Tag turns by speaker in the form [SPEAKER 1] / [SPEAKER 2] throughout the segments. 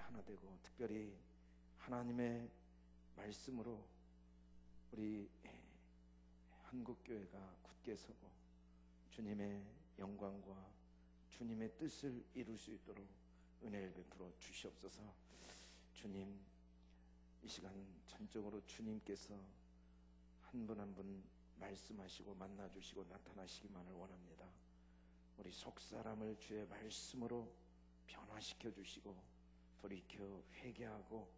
[SPEAKER 1] 하나 되고, 특별히 하나님의 말씀으로 우리 한국교회가 굳게 서고 주님의 영광과 주님의 뜻을 이룰 수 있도록 은혜를 베풀어 주시옵소서. 주님, 이 시간 전적으로 주님께서 한 분 한 분 말씀하시고 만나주시고 나타나시기만을 원합니다. 우리 속사람을 주의 말씀으로 변화시켜 주시고 돌이켜 회개하고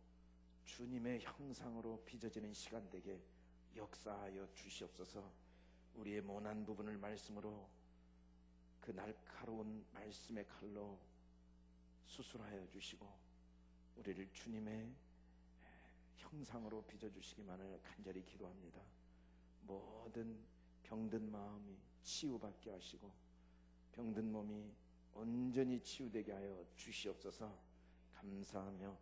[SPEAKER 1] 주님의 형상으로 빚어지는 시간 되게 역사하여 주시옵소서. 우리의 모난 부분을 말씀으로 그 날카로운 말씀의 칼로 수술하여 주시고 우리를 주님의 형상으로 빚어주시기만을 간절히 기도합니다. 모든 병든 마음이 치유받게 하시고 병든 몸이 온전히 치유되게 하여 주시옵소서. 감사하며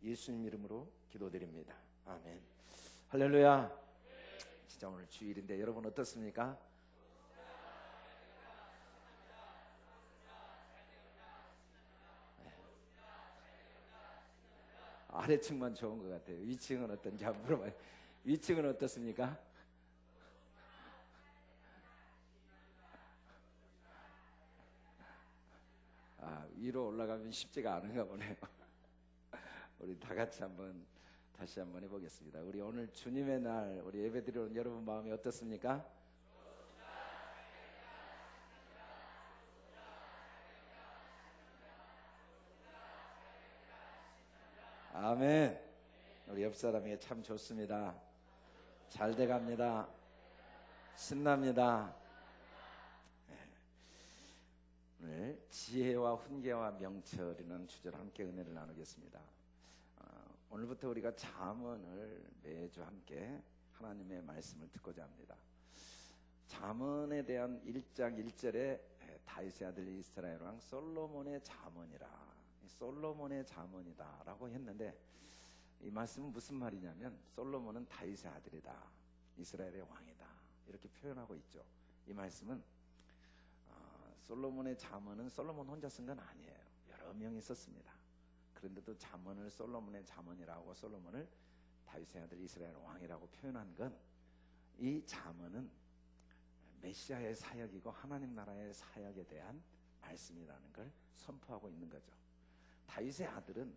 [SPEAKER 1] 예수님 이름으로 기도드립니다. 아멘. 할렐루야. 진짜 오늘 주일인데 여러분 어떻습니까? 아래층만 좋은 것 같아요. 위층은 어떤지 한번 물어봐요. 위층은 어떻습니까? 위로 올라가면 쉽지가 않은가 보네요. 우리 다 같이 다시 한번 해보겠습니다. 우리 오늘 주님의 날 우리 예배드리러 온 여러분 마음이 어떻습니까? 아멘. 우리 옆 사람에게 참 좋습니다. 잘 돼갑니다. 신납니다. 오늘 지혜와 훈계와 명철이라는 주제로 함께 은혜를 나누겠습니다. 오늘부터 우리가 잠언을 매주 함께 하나님의 말씀을 듣고자 합니다. 잠언에 대한 1장 1절에 다윗의 아들 이스라엘 왕 솔로몬의 잠언이라, 솔로몬의 잠언이다 라고 했는데, 이 말씀은 무슨 말이냐면 솔로몬은 다윗의 아들이다, 이스라엘의 왕이다, 이렇게 표현하고 있죠. 이 말씀은 솔로몬의 잠언은 솔로몬 혼자 쓴 건 아니에요. 여러 명이 썼습니다. 그런데도 잠언을 솔로몬의 잠언이라고, 솔로몬을 다윗의 아들 이스라엘 왕이라고 표현한 건, 이 잠언은 메시아의 사역이고 하나님 나라의 사역에 대한 말씀이라는 걸 선포하고 있는 거죠. 다윗의 아들은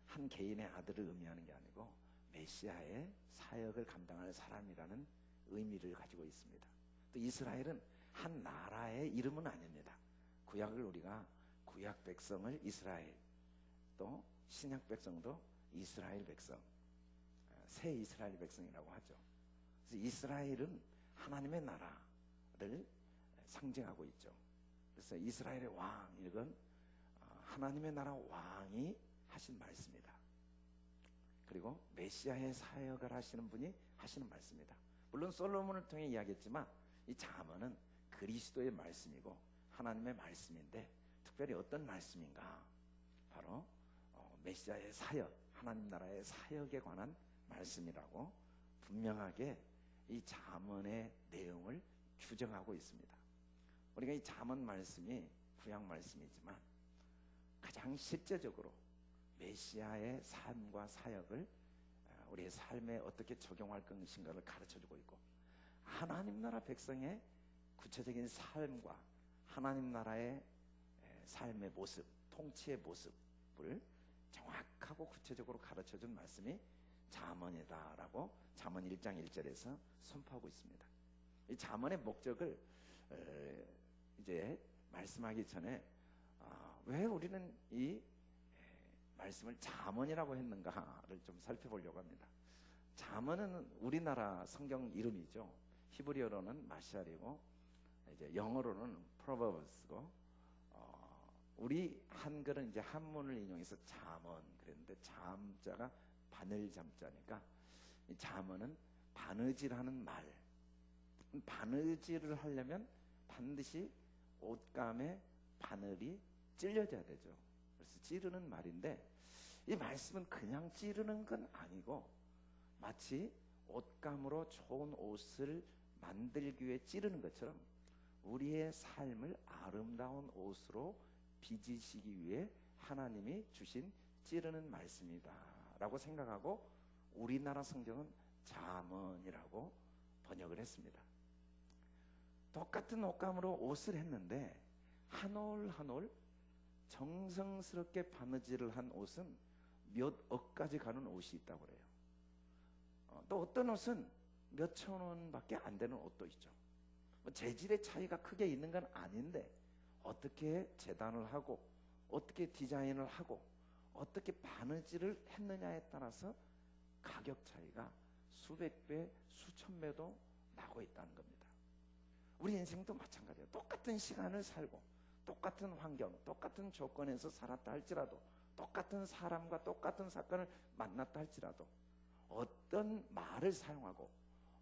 [SPEAKER 1] 한 개인의 아들을 의미하는 게 아니고 메시아의 사역을 감당할 사람이라는 의미를 가지고 있습니다. 또 이스라엘은 한 나라의 이름은 아닙니다. 구약을 우리가 구약 백성을 이스라엘, 또 신약 백성도 이스라엘 백성, 새 이스라엘 백성이라고 하죠. 그래서 이스라엘은 하나님의 나라를 상징하고 있죠. 그래서 이스라엘의 왕, 이건 하나님의 나라 왕이 하신 말씀이다. 그리고 메시아의 사역을 하시는 분이 하시는 말씀이다. 물론 솔로몬을 통해 이야기했지만 이 잠언은 그리스도의 말씀이고 하나님의 말씀인데, 특별히 어떤 말씀인가? 바로 메시아의 사역, 하나님 나라의 사역에 관한 말씀이라고 분명하게 이 잠언의 내용을 규정하고 있습니다. 우리가 이 잠언 말씀이 구약 말씀이지만 가장 실제적으로 메시아의 삶과 사역을 우리의 삶에 어떻게 적용할 것인가를 가르쳐주고 있고, 하나님 나라 백성의 구체적인 삶과 하나님 나라의 삶의 모습, 통치의 모습을 정확하고 구체적으로 가르쳐준 말씀이 잠언이다라고 잠언 1장 1절에서 선포하고 있습니다. 이 잠언의 목적을 이제 말씀하기 전에 왜 우리는 이 말씀을 잠언이라고 했는가를 좀 살펴보려고 합니다. 잠언은 우리나라 성경 이름이죠. 히브리어로는 마샬이고 이제 영어로는 Proverbs고, 우리 한글은 이제 한문을 인용해서 잠언 그랬는데, 잠자가 바늘 잠자니까 이 잠언은 바느질하는 말. 바느질을 하려면 반드시 옷감에 바늘이 찔려져야 되죠. 그래서 찌르는 말인데, 이 말씀은 그냥 찌르는 건 아니고 마치 옷감으로 좋은 옷을 만들기 위해 찌르는 것처럼 우리의 삶을 아름다운 옷으로 빚으시기 위해 하나님이 주신 찌르는 말씀이다 라고 생각하고 우리나라 성경은 잠언이라고 번역을 했습니다. 똑같은 옷감으로 옷을 했는데 한 올 한 올 정성스럽게 바느질을 한 옷은 몇 억까지 가는 옷이 있다고 그래요. 또 어떤 옷은 몇 천 원밖에 안 되는 옷도 있죠. 재질의 차이가 크게 있는 건 아닌데 어떻게 재단을 하고 어떻게 디자인을 하고 어떻게 바느질을 했느냐에 따라서 가격 차이가 수백 배, 수천 배도 나고 있다는 겁니다. 우리 인생도 마찬가지예요. 똑같은 시간을 살고 똑같은 환경, 똑같은 조건에서 살았다 할지라도 똑같은 사람과 똑같은 사건을 만났다 할지라도 어떤 말을 사용하고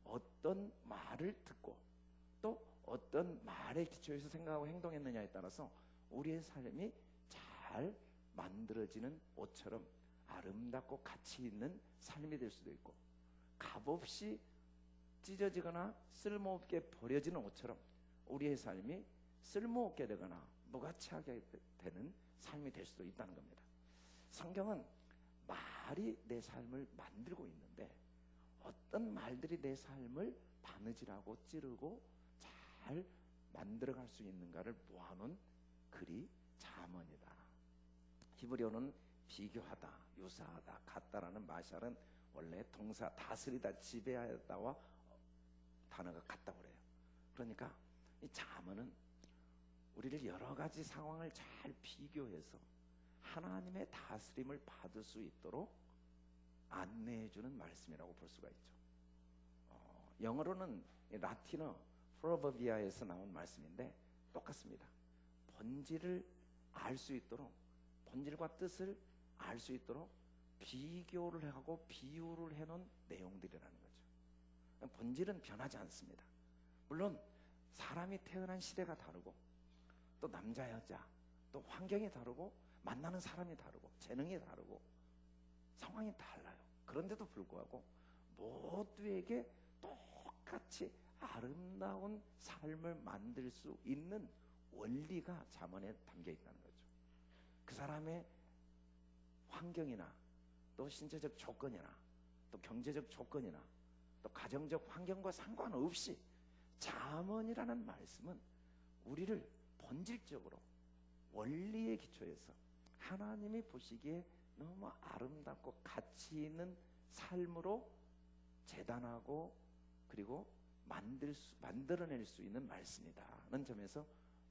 [SPEAKER 1] 어떤 말을 듣고 또 어떤 말에 기초해서 생각하고 행동했느냐에 따라서 우리의 삶이 잘 만들어지는 옷처럼 아름답고 가치 있는 삶이 될 수도 있고 값없이 찢어지거나 쓸모없게 버려지는 옷처럼 우리의 삶이 쓸모없게 되거나 무가치하게 되는 삶이 될 수도 있다는 겁니다. 성경은 말이 내 삶을 만들고 있는데 어떤 말들이 내 삶을 바느질하고 찌르고 잘 만들어갈 수 있는가를 모아놓은 글이 잠언이다. 히브리어는 비교하다, 유사하다, 같다라는 마샬은 원래 동사 다스리다, 지배하다와 단어가 같다고 그래요. 그러니까 이 잠언은 우리를 여러 가지 상황을 잘 비교해서 하나님의 다스림을 받을 수 있도록 안내해주는 말씀이라고 볼 수가 있죠. 영어로는 라틴어 프로버비아에서 나온 말씀인데 똑같습니다. 본질을 알 수 있도록 본질과 뜻을 알 수 있도록 비교를 하고 비유를 해놓은 내용들이라는 거죠. 본질은 변하지 않습니다. 물론 사람이 태어난 시대가 다르고 또 남자 여자 또 환경이 다르고 만나는 사람이 다르고 재능이 다르고 상황이 달라요. 그런데도 불구하고 모두에게 똑같이 아름다운 삶을 만들 수 있는 원리가 잠언에 담겨 있다는 거죠. 그 사람의 환경이나 또 신체적 조건이나 또 경제적 조건이나 또 가정적 환경과 상관없이 잠언이라는 말씀은 우리를 본질적으로 원리에 기초해서 하나님이 보시기에 너무 아름답고 가치 있는 삶으로 재단하고 그리고 만들어낼 수 있는 말씀이다는 점에서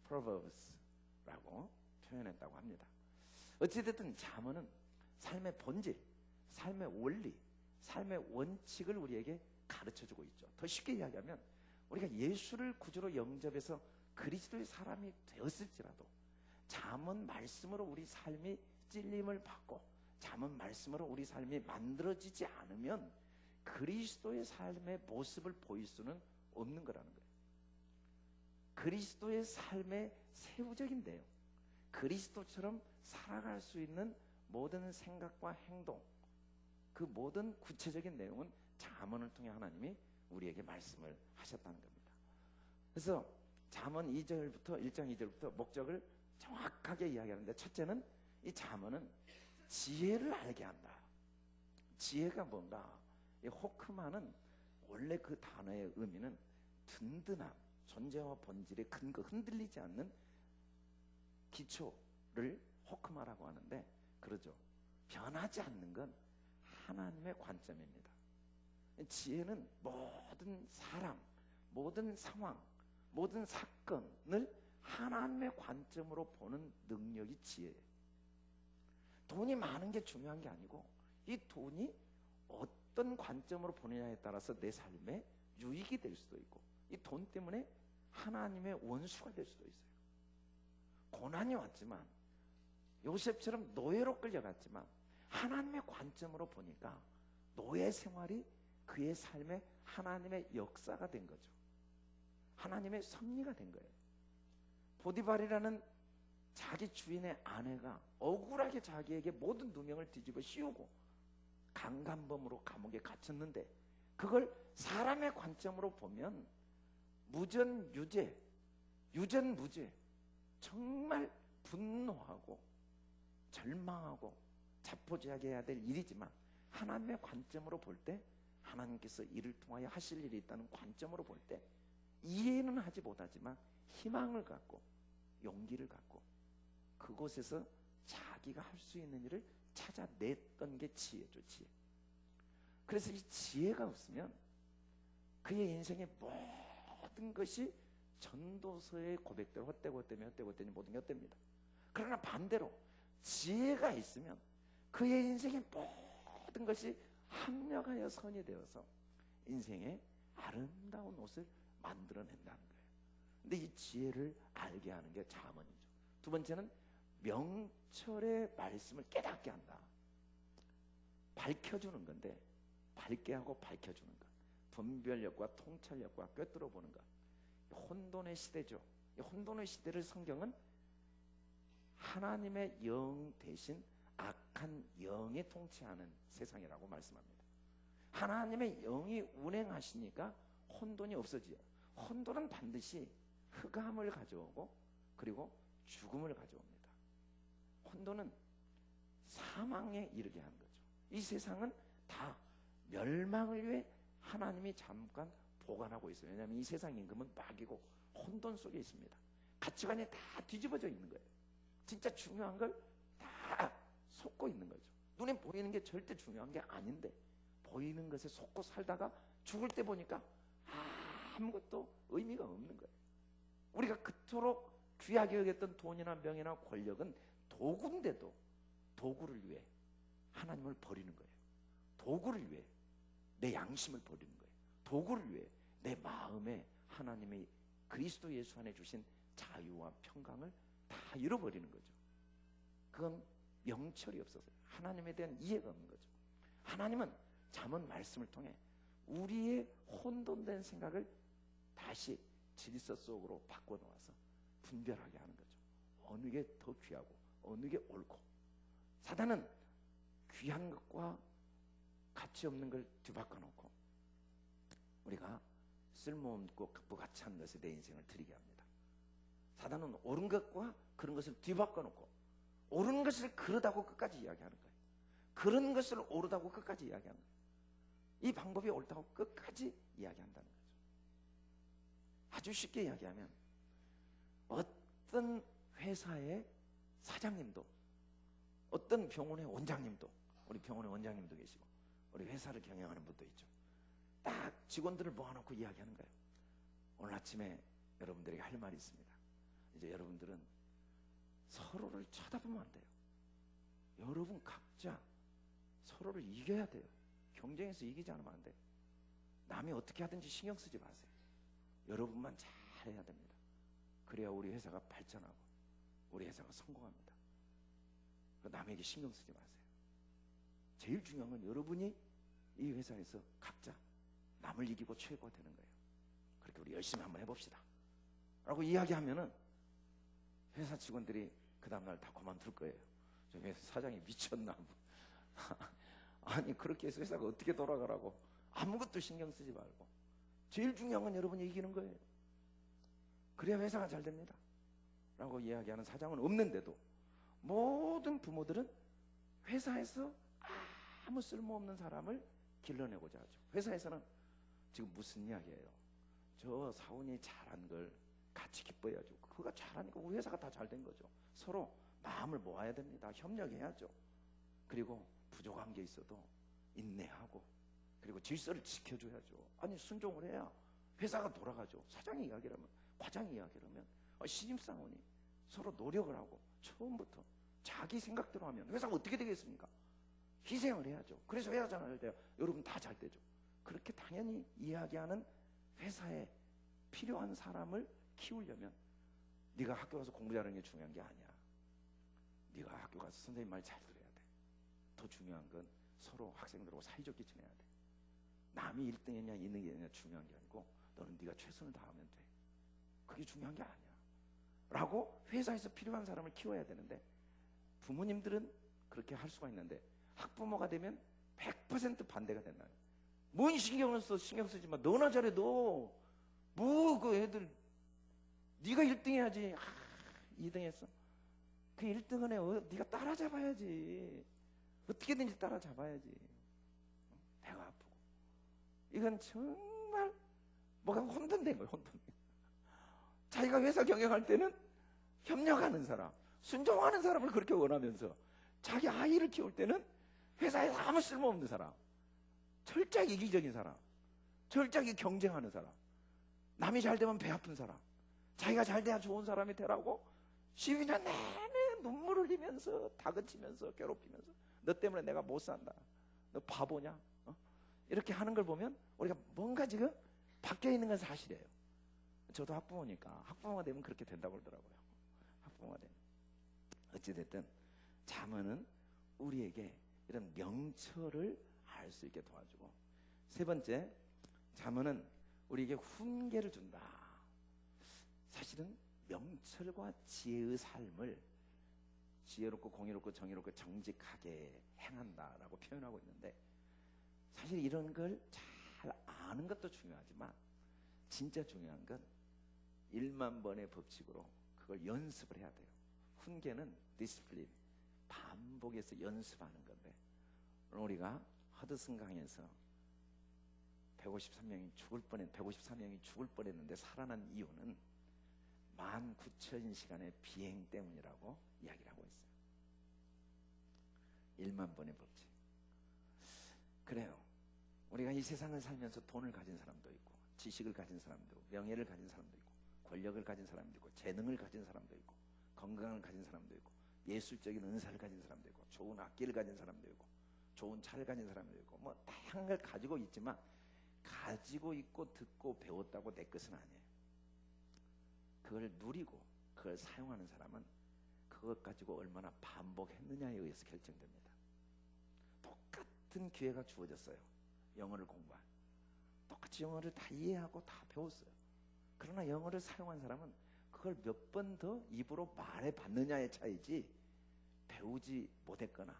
[SPEAKER 1] Proverbs라고 표현했다고 합니다. 어찌됐든 잠언은 삶의 본질, 삶의 원리, 삶의 원칙을 우리에게 가르쳐주고 있죠. 더 쉽게 이야기하면 우리가 예수를 구주로 영접해서 그리스도의 사람이 되었을지라도 잠언 말씀으로 우리 삶이 찔림을 받고 잠언 말씀으로 우리 삶이 만들어지지 않으면 그리스도의 삶의 모습을 보일 수는 없는 거라는 거예요. 그리스도의 삶의 세부적인 내용, 그리스도처럼 살아갈 수 있는 모든 생각과 행동, 그 모든 구체적인 내용은 잠언을 통해 하나님이 우리에게 말씀을 하셨다는 겁니다. 그래서 잠언 2절부터 1장 2절부터 목적을 정확하게 이야기하는데 첫째는 이 잠언은 지혜를 알게 한다. 지혜가 뭔가? 이 호크마는 원래 그 단어의 의미는 든든함, 존재와 본질의 근거, 흔들리지 않는 기초를 호크마라고 하는데 그러죠. 변하지 않는 건 하나님의 관점입니다. 지혜는 모든 사람, 모든 상황, 모든 사건을 하나님의 관점으로 보는 능력이 지혜예요. 돈이 많은 게 중요한 게 아니고 이 돈이 어떤 관점으로 보느냐에 따라서 내 삶에 유익이 될 수도 있고 이 돈 때문에 하나님의 원수가 될 수도 있어요. 고난이 왔지만 요셉처럼 노예로 끌려갔지만 하나님의 관점으로 보니까 노예 생활이 그의 삶에 하나님의 역사가 된 거죠. 하나님의 섭리가 된 거예요. 보디발이라는 자기 주인의 아내가 억울하게 자기에게 모든 누명을 뒤집어 씌우고 강간범으로 감옥에 갇혔는데 그걸 사람의 관점으로 보면 무전유죄, 유전무죄, 정말 분노하고 절망하고 자포자기해야 될 일이지만 하나님의 관점으로 볼 때, 하나님께서 이를 통하여 하실 일이 있다는 관점으로 볼 때 이해는 하지 못하지만 희망을 갖고 용기를 갖고 그곳에서 자기가 할 수 있는 일을 찾아냈던 게 지혜죠, 지혜. 그래서 이 지혜가 없으면 그의 인생의 모든 것이 전도서의 고백대로 헛되고 모든 게 헛됩니다. 그러나 반대로 지혜가 있으면 그의 인생의 모든 것이 합력하여 선이 되어서 인생의 아름다운 옷을 만들어낸다는 거예요. 근데 이 지혜를 알게 하는 게 잠언이죠. 두 번째는 명철의 말씀을 깨닫게 한다. 밝혀주는 건데, 밝게 하고 밝혀주는 것, 분별력과 통찰력과 꿰뚫어 보는 것. 혼돈의 시대죠. 이 혼돈의 시대를 성경은 하나님의 영 대신 악한 영이 통치하는 세상이라고 말씀합니다. 하나님의 영이 운행하시니까 혼돈이 없어져요. 혼돈은 반드시 흑암을 가져오고 그리고 죽음을 가져옵니다. 혼돈은 사망에 이르게 하는 거죠. 이 세상은 다 멸망을 위해 하나님이 잠깐 보관하고 있어요. 왜냐하면 이 세상 임금은 마귀고 혼돈 속에 있습니다. 가치관이 다 뒤집어져 있는 거예요. 진짜 중요한 걸 다 속고 있는 거죠. 눈에 보이는 게 절대 중요한 게 아닌데 보이는 것에 속고 살다가 죽을 때 보니까 아무것도 의미가 없는 거예요. 우리가 그토록 귀하게 여겼던 돈이나 명예나 권력은 도구인데도 도구를 위해 하나님을 버리는 거예요. 도구를 위해 내 양심을 버리는 거예요. 도구를 위해 내 마음에 하나님의 그리스도 예수 안에 주신 자유와 평강을 다 잃어버리는 거죠. 그건 명철이 없어서 하나님에 대한 이해가 없는 거죠. 하나님은 잠언 말씀을 통해 우리의 혼돈된 생각을 다시 질서 속으로 바꿔놓아서 분별하게 하는 거죠. 어느 게 더 귀하고 어느 게 옳고. 사단은 귀한 것과 가치 없는 걸 뒤바꿔놓고 우리가 쓸모없고 무가치한 것에 내 인생을 드리게 합니다. 사단은 옳은 것과 그런 것을 뒤바꿔놓고 옳은 것을 그러다고 끝까지 이야기하는 거예요. 그런 것을 옳다고 끝까지 이야기하는 거예요. 이 방법이 옳다고 끝까지 이야기한다는 거죠. 아주 쉽게 이야기하면 어떤 회사의 사장님도 어떤 병원의 원장님도, 우리 병원의 원장님도 계시고 우리 회사를 경영하는 분도 있죠. 딱 직원들을 모아놓고 이야기하는 거예요. 오늘 아침에 여러분들에게 할 말이 있습니다. 이제 여러분들은 서로를 쳐다보면 안 돼요. 여러분 각자 서로를 이겨야 돼요. 경쟁에서 이기지 않으면 안 돼요. 남이 어떻게 하든지 신경 쓰지 마세요. 여러분만 잘해야 됩니다. 그래야 우리 회사가 발전하고 우리 회사가 성공합니다. 남에게 신경 쓰지 마세요. 제일 중요한 건 여러분이 이 회사에서 각자 남을 이기고 최고가 되는 거예요. 그렇게 우리 열심히 한번 해봅시다 라고 이야기하면은 회사 직원들이 그 다음날 다 그만둘 거예요. 저 회사 사장이 미쳤나? 아니 그렇게 해서 회사가 어떻게 돌아가라고. 아무것도 신경 쓰지 말고 제일 중요한 건 여러분이 이기는 거예요. 그래야 회사가 잘 됩니다 라고 이야기하는 사장은 없는데도 모든 부모들은 회사에서 아무 쓸모없는 사람을 길러내고자 하죠. 회사에서는 지금 무슨 이야기예요? 저 사원이 잘한 걸 같이 기뻐해야죠. 그가 잘하니까 우리 회사가 다 잘 된 거죠. 서로 마음을 모아야 됩니다. 협력해야죠. 그리고 부족한 게 있어도 인내하고 그리고 질서를 지켜줘야죠. 아니 순종을 해야 회사가 돌아가죠. 사장이 이야기라면, 과장이 이야기라면 신입사원이 서로 노력을 하고 처음부터 자기 생각대로 하면 회사가 어떻게 되겠습니까? 희생을 해야죠. 그래서 회사 잘 돼요. 여러분 다 잘 되죠. 그렇게 당연히 이야기하는 회사에 필요한 사람을 키우려면 네가 학교 가서 공부 잘하는 게 중요한 게 아니야. 네가 학교 가서 선생님 말 잘 들어야 돼. 더 중요한 건 서로 학생들하고 사이좋게 지내야 돼. 남이 1등했냐 2등했냐 중요한 게 아니고 너는 네가 최선을 다하면 돼. 그게 중요한 게 아니야 라고 회사에서 필요한 사람을 키워야 되는데 부모님들은 그렇게 할 수가 있는데 학부모가 되면 100% 반대가 된다. 뭔 신경을 써? 신경 쓰지 마. 너나 잘해. 너 뭐 그 애들 네가 1등 해야지. 2등 했어. 그 1등은 네가 따라잡아야지. 어떻게든지 따라잡아야지. 배가 아프고. 이건 정말 뭐가 혼돈된 거예요. 혼돈. 자기가 회사 경영할 때는 협력하는 사람, 순종하는 사람을 그렇게 원하면서 자기 아이를 키울 때는 회사에서 아무 쓸모없는 사람, 철저히 이기적인 사람, 철저히 경쟁하는 사람, 남이 잘 되면 배 아픈 사람, 자기가 잘 돼야 좋은 사람이 되라고 시위는 내내 눈물을 흘리면서 다그치면서 괴롭히면서 너 때문에 내가 못 산다, 너 바보냐, 이렇게 하는 걸 보면 우리가 뭔가 지금 바뀌어 있는 건 사실이에요. 저도 학부모니까 학부모가 되면 그렇게 된다고 그러더라고요. 학부모가 되면. 어찌됐든 잠언은 우리에게 이런 명철을 알 수 있게 도와주고, 세 번째, 잠언은 우리에게 훈계를 준다. 사실은 명철과 지혜의 삶을 지혜롭고 공의롭고 정의롭고 정직하게 행한다라고 표현하고 있는데, 사실 이런 걸 잘 아는 것도 중요하지만 진짜 중요한 건 1만 번의 법칙으로 그걸 연습을 해야 돼요. 훈계는 디스플린, 반복해서 연습하는 건데, 오늘 우리가 허드슨강에서 153명이 죽을 뻔했는데 살아난 이유는 19,000시간의 비행 때문이라고 이야기를 하고 있어요. 1만 번의 법칙. 그래요. 우리가 이 세상을 살면서 돈을 가진 사람도 있고, 지식을 가진 사람도 있고, 명예를 가진 사람도 있고, 권력을 가진 사람도 있고, 재능을 가진 사람도 있고, 건강을 가진 사람도 있고, 예술적인 은사를 가진 사람도 있고, 좋은 악기를 가진 사람도 있고, 좋은 차를 가진 사람도 있고, 뭐 다양한 걸 가지고 있지만, 가지고 있고 듣고 배웠다고 내 것은 아니에요. 그걸 누리고 그걸 사용하는 사람은 그것 가지고 얼마나 반복했느냐에 의해서 결정됩니다. 똑같은 기회가 주어졌어요. 영어를 공부할. 똑같이 영어를 다 이해하고 다 배웠어요. 그러나 영어를 사용한 사람은 그걸 몇 번 더 입으로 말해봤느냐의 차이지, 배우지 못했거나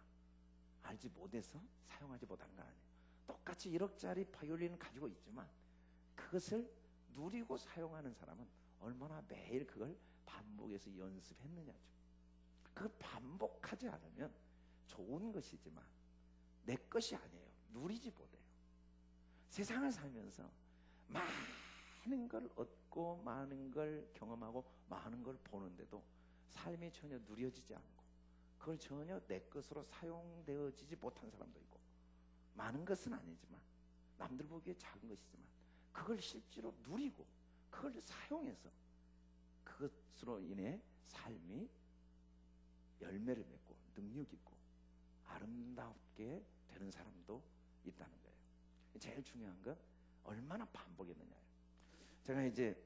[SPEAKER 1] 알지 못해서 사용하지 못한 거 아니에요. 똑같이 1억짜리 바이올린을 가지고 있지만 그것을 누리고 사용하는 사람은 얼마나 매일 그걸 반복해서 연습했느냐죠. 그걸 반복하지 않으면 좋은 것이지만 내 것이 아니에요. 누리지 못해요. 세상을 살면서 많은 걸 얻고 많은 걸 경험하고 많은 걸 보는데도 삶이 전혀 누려지지 않고 그걸 전혀 내 것으로 사용되어지지 못한 사람도 있고, 많은 것은 아니지만 남들 보기에 작은 것이지만 그걸 실제로 누리고 그걸 사용해서 그것으로 인해 삶이 열매를 맺고 능력 있고 아름답게 되는 사람도 있다는 거예요. 제일 중요한 건 얼마나 반복했느냐예요. 제가 이제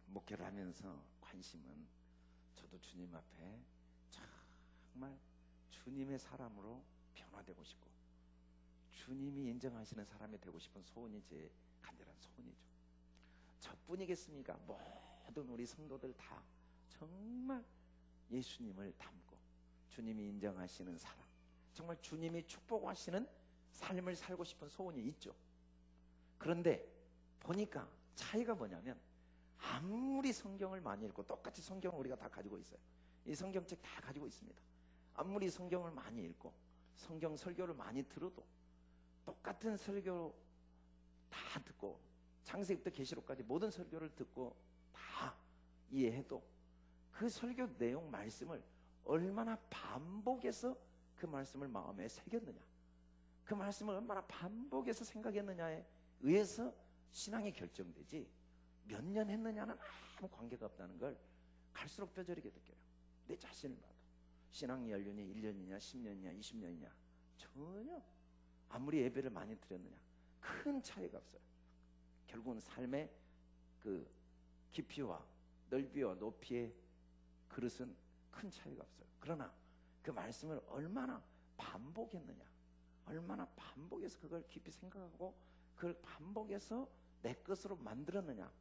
[SPEAKER 1] 목회를 하면서 관심은, 저도 주님 앞에 정말 주님의 사람으로 변화되고 싶고 주님이 인정하시는 사람이 되고 싶은 소원이 제 간절한 소원이죠. 저뿐이겠습니까? 모든 우리 성도들 다 정말 예수님을 닮고 주님이 인정하시는 사람, 정말 주님이 축복하시는 삶을 살고 싶은 소원이 있죠. 그런데 보니까 차이가 뭐냐면, 아무리 성경을 많이 읽고, 똑같이 성경을 우리가 다 가지고 있어요. 이 성경책 다 가지고 있습니다. 아무리 성경을 많이 읽고 성경 설교를 많이 들어도, 똑같은 설교 다 듣고 창세기부터 계시록까지 모든 설교를 듣고 다 이해해도 그 설교 내용 말씀을 얼마나 반복해서 그 말씀을 마음에 새겼느냐, 그 말씀을 얼마나 반복해서 생각했느냐에 의해서 신앙이 결정되지, 몇 년 했느냐는 아무 관계가 없다는 걸 갈수록 뼈저리게 느껴요. 내 자신을 봐도 신앙 연륜이 1년이냐 10년이냐 20년이냐 전혀, 아무리 예배를 많이 드렸느냐 큰 차이가 없어요. 결국은 삶의 그 깊이와 넓이와 높이의 그릇은 큰 차이가 없어요. 그러나 그 말씀을 얼마나 반복했느냐, 얼마나 반복해서 그걸 깊이 생각하고 그걸 반복해서 내 것으로 만들었느냐,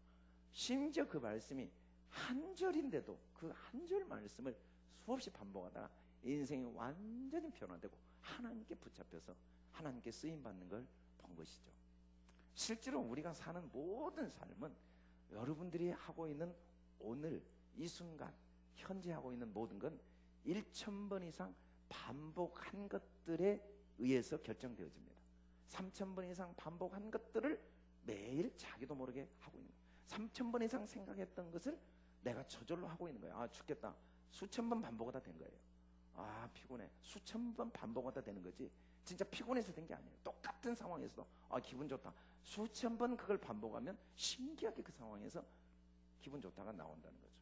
[SPEAKER 1] 심지어 그 말씀이 한 절인데도 그 한 절 말씀을 수없이 반복하다가 인생이 완전히 변화되고 하나님께 붙잡혀서 하나님께 쓰임받는 걸 본 것이죠. 실제로 우리가 사는 모든 삶은 여러분들이 하고 있는 오늘 이 순간 현재 하고 있는 모든 건 1,000번 이상 반복한 것 것들에 의해서 결정되어집니다. 3,000번 이상 반복한 것들을 매일 자기도 모르게 하고 있는 거예요. 3,000번 이상 생각했던 것을 내가 저절로 하고 있는 거예요. 아, 죽겠다. 수천 번 반복하다 된 거예요. 아, 피곤해. 수천 번 반복하다 되는 거지 진짜 피곤해서 된 게 아니에요. 똑같은 상황에서도 아, 기분 좋다. 수천 번 그걸 반복하면 신기하게 그 상황에서 기분 좋다가 나온다는 거죠.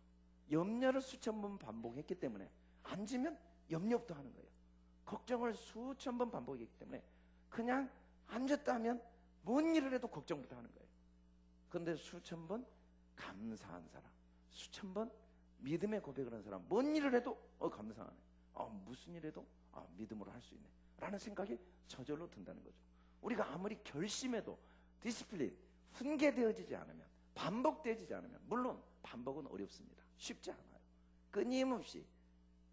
[SPEAKER 1] 염려를 수천 번 반복했기 때문에 앉으면 염려부터 하는 거예요. 걱정을 수천 번 반복했기 때문에 그냥 앉았다 하면 뭔 일을 해도 걱정부터 하는 거예요. 그런데 수천 번 감사한 사람, 수천 번 믿음의 고백을 하는 사람, 뭔 일을 해도 감사하네. 무슨 일 해도 믿음으로 할 수 있네 라는 생각이 저절로 든다는 거죠. 우리가 아무리 결심해도 디시플린, 훈계되어지지 않으면, 반복되어지지 않으면, 물론 반복은 어렵습니다. 쉽지 않아요. 끊임없이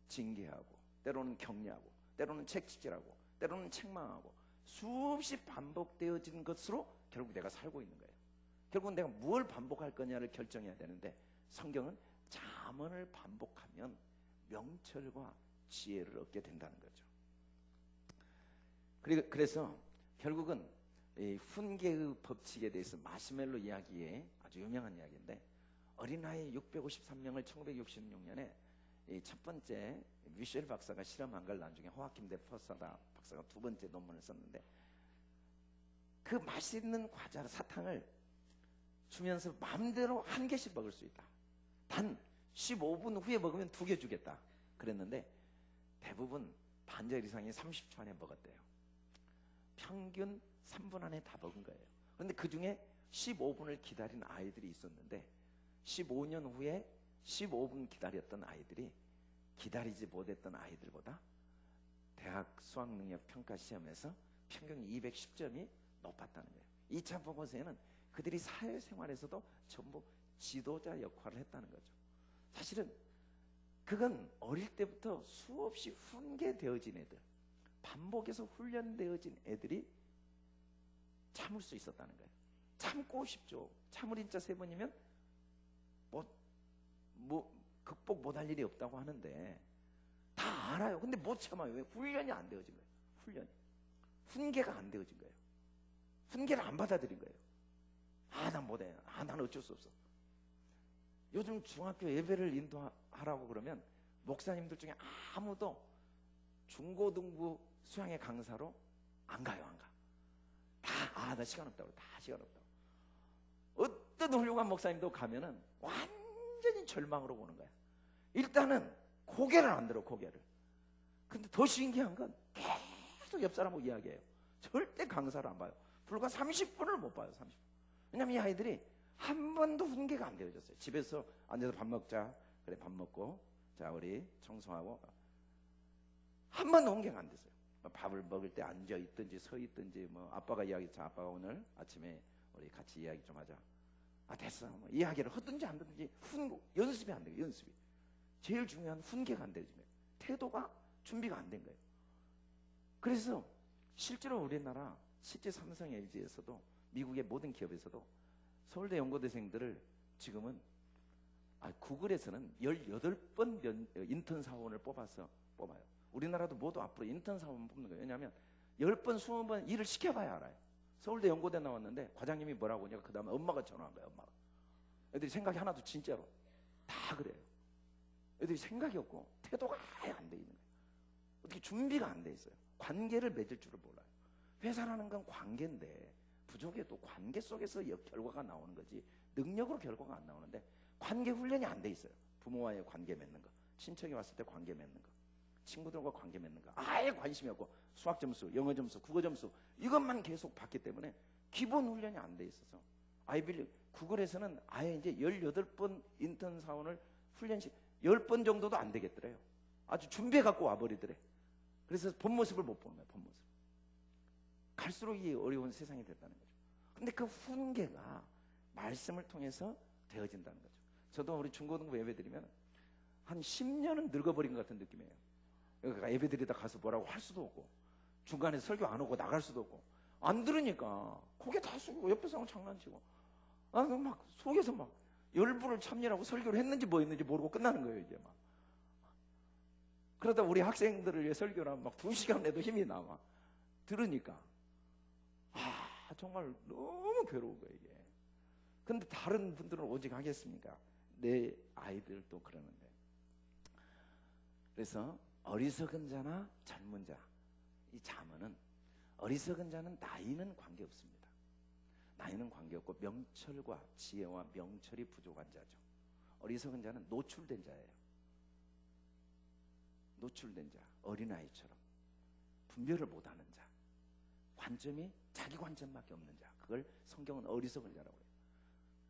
[SPEAKER 1] 징계하고, 때로는 격려하고, 때로는 책찍질하고, 때로는 책망하고, 수없이 반복되어진 것으로 결국 내가 살고 있는 거예요. 결국 내가 뭘 반복할 거냐를 결정해야 되는데, 성경은 잠언을 반복하면 명철과 지혜를 얻게 된다는 거죠. 그래서 결국은 이 훈계의 법칙에 대해서 마시멜로 이야기에 아주 유명한 이야기인데, 어린아이 653명을 1966년에 이 첫 번째 미셸 박사가 실험한 걸 나중에 호아킴 데 포사다 박사가 두 번째 논문을 썼는데, 그 맛있는 과자 사탕을 주면서 마음대로 한 개씩 먹을 수 있다. 단 15분 후에 먹으면 2개 주겠다 그랬는데, 대부분 반절 이상이 30초 안에 먹었대요. 평균 3분 안에 다 먹은 거예요. 그런데 그 중에 15분을 기다린 아이들이 있었는데, 15년 후에 15분 기다렸던 아이들이 기다리지 못했던 아이들보다 대학 수학능력 평가 시험에서 평균 210점이 높았다는 거예요. 2차 보고서에는 그들이 사회생활에서도 전부 지도자 역할을 했다는 거죠. 사실은 그건 어릴 때부터 수없이 훈계되어진 애들, 반복해서 훈련되어진 애들이 참을 수 있었다는 거예요. 참고 싶죠. 참을 인자 3번이면 극복 못할 일이 없다고 하는데 다 알아요. 근데 못 참아요. 왜? 훈련이 안 되어진 거예요. 훈계가 안 되어진 거예요. 훈계를 안 받아들인 거예요. 난 못해. 난 어쩔 수 없어. 요즘 중학교 예배를 인도하라고 그러면 목사님들 중에 아무도 중고등부 수양의 강사로 안 가요. 나 시간 없다고. 다 시간 없다고. 어떤 훌륭한 목사님도 가면은 완전히 절망으로 보는 거야. 일단은 고개를 안 들어, 고개를. 근데 더 신기한 건 계속 옆 사람하고 이야기해요. 절대 강사를 안 봐요. 불과 30분을 못 봐요. 30분. 왜냐면 이 아이들이 한 번도 훈계가 안 되어졌어요. 집에서 앉아서 밥 먹자. 그래, 밥 먹고 자, 우리 청소하고. 한 번도 훈계가 안 됐어요. 밥을 먹을 때 앉아 있든지 서 있든지, 아빠가 이야기했죠. 아빠가 오늘 아침에 우리 같이 이야기 좀 하자. 됐어. 이야기를 하든지 안 하든지 연습이 안 돼요. 연습이. 제일 중요한 훈계가 안 되지. 태도가 준비가 안 된 거예요. 그래서 실제로 우리나라 실제 삼성 LG에서도 미국의 모든 기업에서도 서울대 연고대생들을 지금은 구글에서는 18번 인턴 사원을 뽑아요. 우리나라도 모두 앞으로 인턴 사원 뽑는 거예요. 왜냐하면 10번, 20번 일을 시켜봐야 알아요. 서울대 연고대 나왔는데 과장님이 뭐라고 하냐고 그 다음에 엄마가 전화한 거예요. 엄마가. 애들이 생각이 하나도 진짜로 다 그래요. 애들이 생각이 없고 태도가 아예 안 돼 있는 거예요. 어떻게 준비가 안 돼 있어요. 관계를 맺을 줄을 몰라요. 회사라는 건 관계인데 부족해도 관계 속에서 결과가 나오는 거지 능력으로 결과가 안 나오는데, 관계 훈련이 안 돼 있어요. 부모와의 관계 맺는 거, 친척이 왔을 때 관계 맺는 거, 친구들과 관계 맺는 거 아예 관심이 없고 수학 점수, 영어 점수, 국어 점수 이것만 계속 받기 때문에 기본 훈련이 안 돼 있어서 아이빌리 구글에서는 아예 이제 18번 인턴 사원을 훈련시 10번 정도도 안 되겠더래요. 아주 준비해 갖고 와버리더래. 그래서 본 모습을 못 보는 거예요. 본 모습. 갈수록 이 어려운 세상이 됐다는 거죠. 근데 그 훈계가 말씀을 통해서 되어진다는 거죠. 저도 우리 중고등부 예배 드리면 한 10년은 늙어버린 것 같은 느낌이에요. 그러니까 예배 드리다 가서 뭐라고 할 수도 없고, 중간에 설교 안 오고 나갈 수도 없고, 안 들으니까 고개 다 숙이고 옆에 사람 장난치고, 막 속에서 막 열불을 참느라고 설교를 했는지 뭐 했는지 모르고 끝나는 거예요. 이제 막 그러다 우리 학생들을 위해 설교를 하면 막 2시간 내도 힘이 남아. 들으니까 정말 너무 괴로운 거예요 이게. 근데 다른 분들은 오직 하겠습니까? 내 아이들도 그러는데. 그래서 어리석은 자나 젊은 자, 이 잠언은 어리석은 자는 나이는 관계없습니다. 나이는 관계없고 명철과 지혜와 명철이 부족한 자죠. 어리석은 자는 노출된 자예요. 노출된 자, 어린아이처럼 분별을 못하는 자, 관점이 자기 관점밖에 없는 자, 그걸 성경은 어리석은 자라고 해요.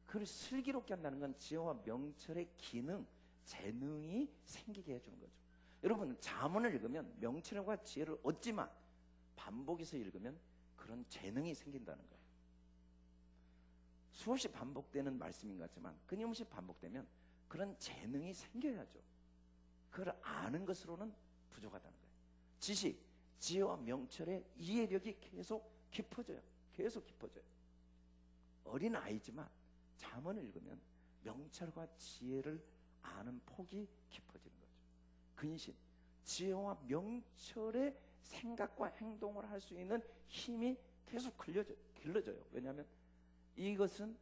[SPEAKER 1] 그걸 슬기롭게 한다는 건 지혜와 명철의 기능, 재능이 생기게 해주는 거죠. 여러분, 잠언을 읽으면 명철과 지혜를 얻지만 반복해서 읽으면 그런 재능이 생긴다는 거예요. 수없이 반복되는 말씀인 것 같지만 끊임없이 반복되면 그런 재능이 생겨야죠. 그걸 아는 것으로는 부족하다는 거예요. 지식, 지혜와 명철의 이해력이 계속 깊어져요. 계속 깊어져요. 어린 아이지만 잠언을 읽으면 명철과 지혜를 아는 폭이 깊어지는 거죠. 근신, 지혜와 명철의 생각과 행동을 할 수 있는 힘이 계속 길러져요. 왜냐하면 이것은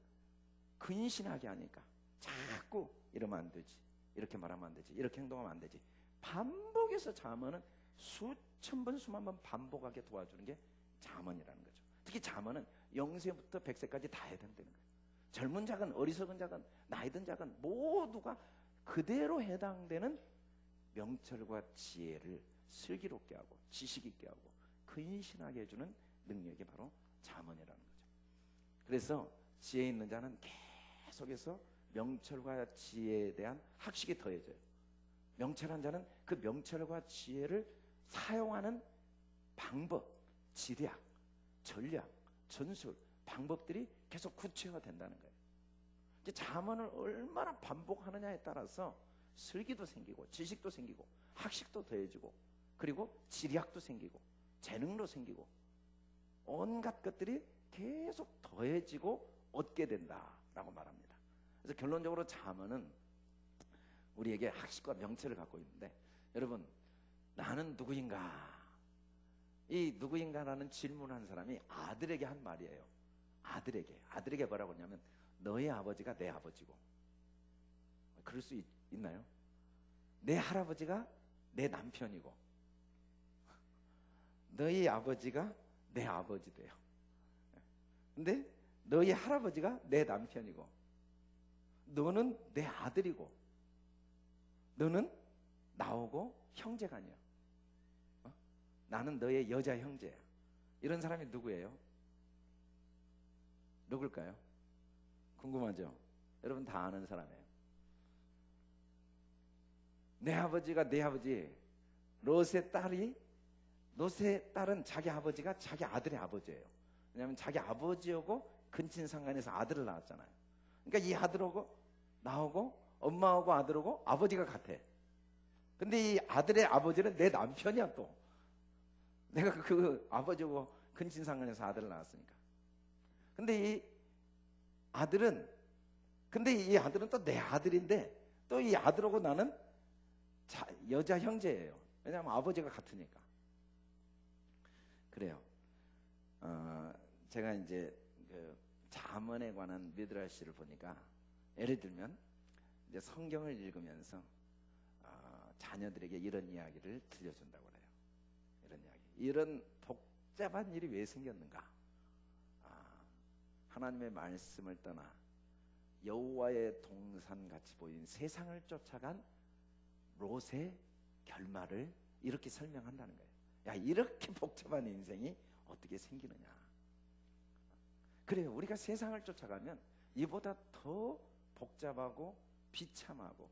[SPEAKER 1] 근신하게 하니까 자꾸 이러면 안 되지, 이렇게 말하면 안 되지, 이렇게 행동하면 안 되지. 반복해서 잠언은 수천 번 수만 번 반복하게 도와주는 게 잠언이라는 거죠. 특히 잠언은 0세부터 100세까지 다 해야 된다는 거예요. 젊은 자건 어리석은 자건 나이든 자건 모두가 그대로 해당되는 명철과 지혜를 슬기롭게 하고 지식 있게 하고 근신하게 해주는 능력이 바로 잠언이라는 거죠. 그래서 지혜 있는 자는 계속해서 명철과 지혜에 대한 학식이 더해져요. 명철한 자는 그 명철과 지혜를 사용하는 방법, 지략, 전략, 전술, 방법들이 계속 구체화가 된다는 거예요. 이제 잠언을 얼마나 반복하느냐에 따라서 슬기도 생기고 지식도 생기고 학식도 더해지고 그리고 지략도 생기고 재능도 생기고 온갖 것들이 계속 더해지고 얻게 된다라고 말합니다. 그래서 결론적으로 잠언은 우리에게 학식과 명철을 갖고 있는데, 여러분, 나는 누구인가? 이 누구인가라는 질문한 사람이 아들에게 한 말이에요. 아들에게 뭐라고 하냐면 너의 아버지가 내 아버지고. 그럴 수 있나요? 내 할아버지가 내 남편이고 너희 아버지가 내 아버지 돼요. 근데 너희 할아버지가 내 남편이고 너는 내 아들이고 너는 나오고 형제가 아니야. 나는 너의 여자 형제야. 이런 사람이 누구예요? 누굴까요? 궁금하죠? 여러분 다 아는 사람이에요. 내 아버지가 내 아버지. 롯의 딸은 자기 아버지가 자기 아들의 아버지예요. 왜냐하면 자기 아버지하고 근친상간에서 아들을 낳았잖아요. 그러니까 이 아들하고 나하고 엄마하고 아들하고 아버지가 같아. 근데 이 아들의 아버지는 내 남편이야. 또 내가 그 아버지하고 근친상간에서 아들을 낳았으니까. 근데 이 아들은 또 내 아들인데 또 이 아들하고 나는 여자 형제예요. 왜냐하면 아버지가 같으니까. 그래요. 제가 이제 그 잠언에 관한 미드라시를 보니까 예를 들면 이제 성경을 읽으면서 자녀들에게 이런 이야기를 들려준다고 그래요. 이런 이야기. 이런 복잡한 일이 왜 생겼는가? 하나님의 말씀을 떠나 여호와의 동산같이 보인 세상을 쫓아간 롯의 결말을 이렇게 설명한다는 거예요. 야, 이렇게 복잡한 인생이 어떻게 생기느냐. 그래요. 우리가 세상을 쫓아가면 이보다 더 복잡하고 비참하고